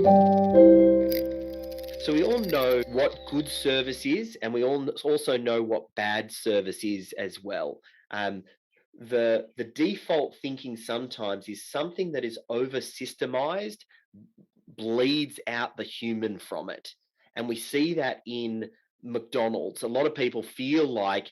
So we all know what good service is, and we all also know what bad service is as well. Um, the default thinking sometimes is something that is over systemized bleeds out the human from it. And we see that in McDonald's. A lot of people feel like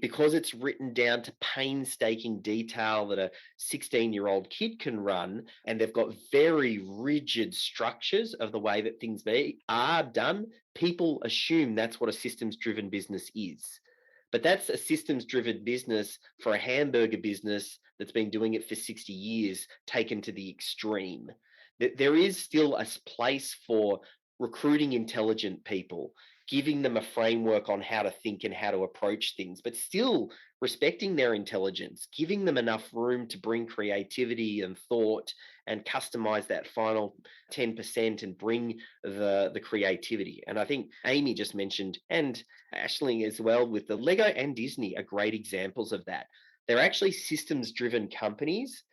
because it's written down to painstaking detail that a 16-year-old kid can run, and they've got very rigid structures of the way that things are done, people assume that's what a systems driven business is. But that's a systems driven business for a hamburger business that's been doing it for 60 years, taken to the extreme. There is still a place for recruiting intelligent people, giving them a framework on how to think and how to approach things, but still respecting their intelligence, giving them enough room to bring creativity and thought and customize that final 10% and bring the creativity. And I think Amy just mentioned, and Ashling as well, with the Lego and Disney are great examples of that. They're actually systems driven companies,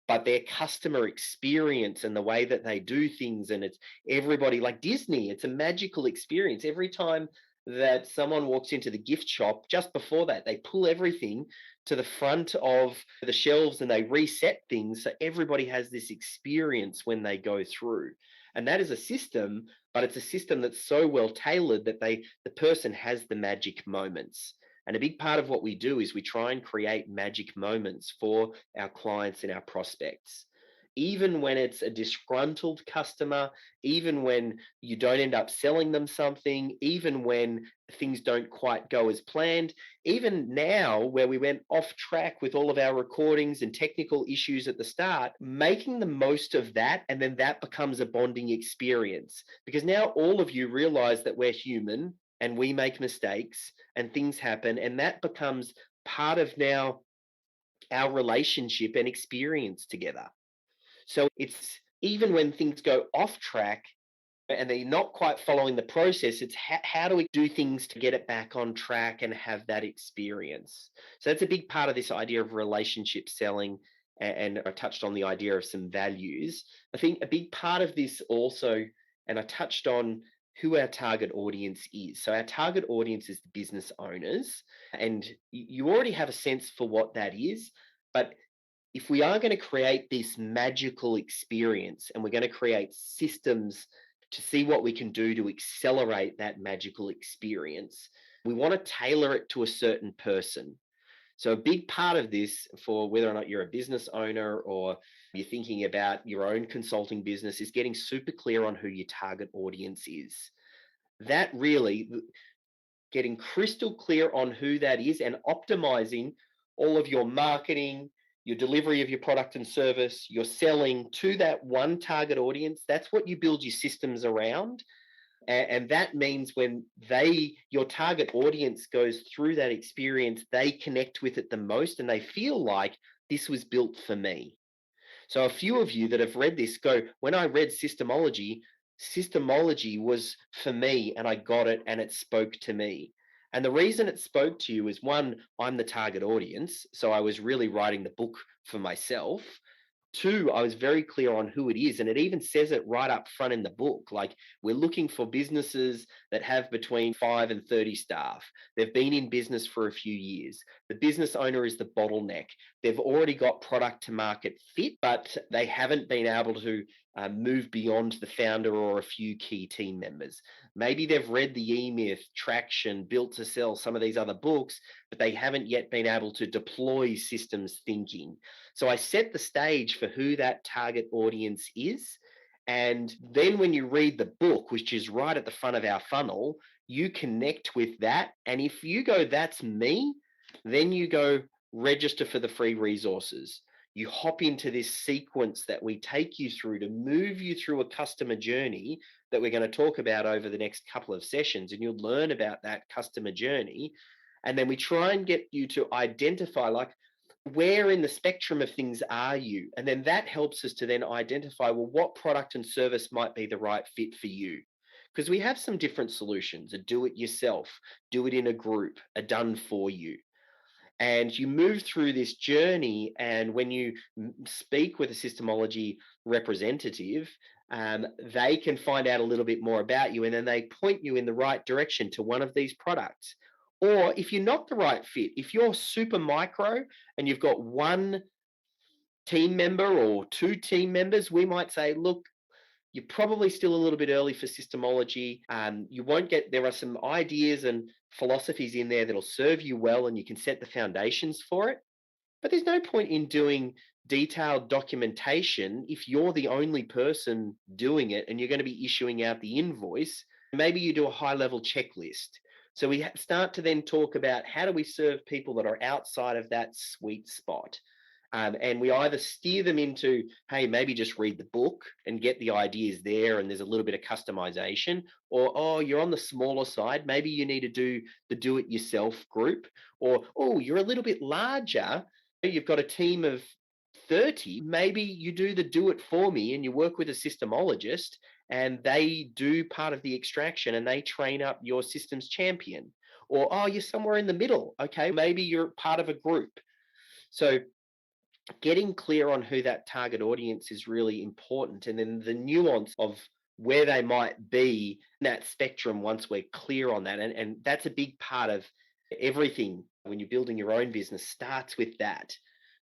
but their customer experience and the way that they do things, and it's everybody like Disney, it's a magical experience every time that someone walks into the gift shop. Just before that, they pull everything to the front of the shelves and they reset things so everybody has this experience when they go through. And that is a system, but it's a system that's so well tailored that the person has the magic moments. And a big part of what we do is we try and create magic moments for our clients and our prospects. Even when it's a disgruntled customer, even when you don't end up selling them something, even when things don't quite go as planned, even now where we went off track with all of our recordings and technical issues at the start, making the most of that, and then that becomes a bonding experience. Because now all of you realize that we're human and we make mistakes and things happen, and that becomes part of now our relationship and experience together. So it's even when things go off track and they're not quite following the process, it's how do we do things to get it back on track and have that experience. So that's a big part of this idea of relationship selling. And I touched on the idea of some values. I think a big part of this also, and I touched on who our target audience is. So our target audience is the business owners, and you already have a sense for what that is. But if we are going to create this magical experience and we're going to create systems to see what we can do to accelerate that magical experience, we want to tailor it to a certain person. So, a big part of this, for whether or not you're a business owner or you're thinking about your own consulting business, is getting super clear on who your target audience is. That really, getting crystal clear on who that is and optimizing all of your marketing, your delivery of your product and service, your selling to that one target audience. That's what you build your systems around. And that means when your target audience goes through that experience, they connect with it the most and they feel like this was built for me. So a few of you that have read this go, when I read Systemology was for me and I got it and it spoke to me. And the reason it spoke to you is, one, I'm the target audience. So I was really writing the book for myself. Two, I was very clear on who it is. And it even says it right up front in the book. Like, we're looking for businesses that have between 5 and 30 staff. They've been in business for a few years. The business owner is the bottleneck. They've already got product to market fit, but they haven't been able to move beyond the founder or a few key team members. Maybe they've read the E-Myth, Traction, Built to Sell, some of these other books, but they haven't yet been able to deploy systems thinking. So I set the stage for who that target audience is. And then when you read the book, which is right at the front of our funnel, you connect with that. And if you go, that's me, then you go register for the free resources. You hop into this sequence that we take you through to move you through a customer journey that we're going to talk about over the next couple of sessions. And you'll learn about that customer journey. And then we try and get you to identify, like, where in the spectrum of things are you? And then that helps us to then identify, well, what product and service might be the right fit for you? Because we have some different solutions: a do it yourself, do it in a group, a done for you. And you move through this journey. And when you speak with a systemology representative, they can find out a little bit more about you, and then they point you in the right direction to one of these products. Or if you're not the right fit, if you're super micro and you've got one team member or two team members, we might say, look, you're probably still a little bit early for systemology. You won't get, there are some ideas and philosophies in there that'll serve you well, and you can set the foundations for it. But there's no point in doing detailed documentation if you're the only person doing it and you're going to be issuing out the invoice. Maybe you do a high level checklist. So we start to then talk about how do we serve people that are outside of that sweet spot. And we either steer them into, hey, maybe just read the book and get the ideas there, and there's a little bit of customization, or, oh, you're on the smaller side, maybe you need to do the do it yourself group, or, oh, you're a little bit larger, you've got a team of 30, maybe you do the do it for me and you work with a systemologist and they do part of the extraction and they train up your systems champion. Or, oh, you're somewhere in the middle. Okay, maybe you're part of a group. So getting clear on who that target audience is really important. And then the nuance of where they might be in that spectrum once we're clear on that. And that's a big part of everything when you're building your own business starts with that.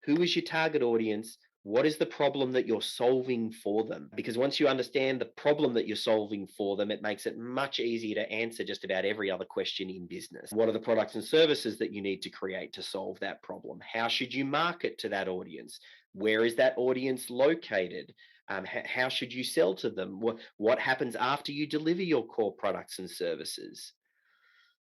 Who is your target audience? What is the problem that you're solving for them? Because once you understand the problem that you're solving for them, it makes it much easier to answer just about every other question in business. What are the products and services that you need to create to solve that problem? How should you market to that audience? Where is that audience located? How should you sell to them? What happens after you deliver your core products and services?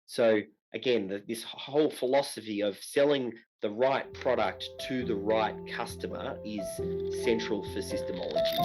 So again, this whole philosophy of selling the right product to the right customer is central for systemology.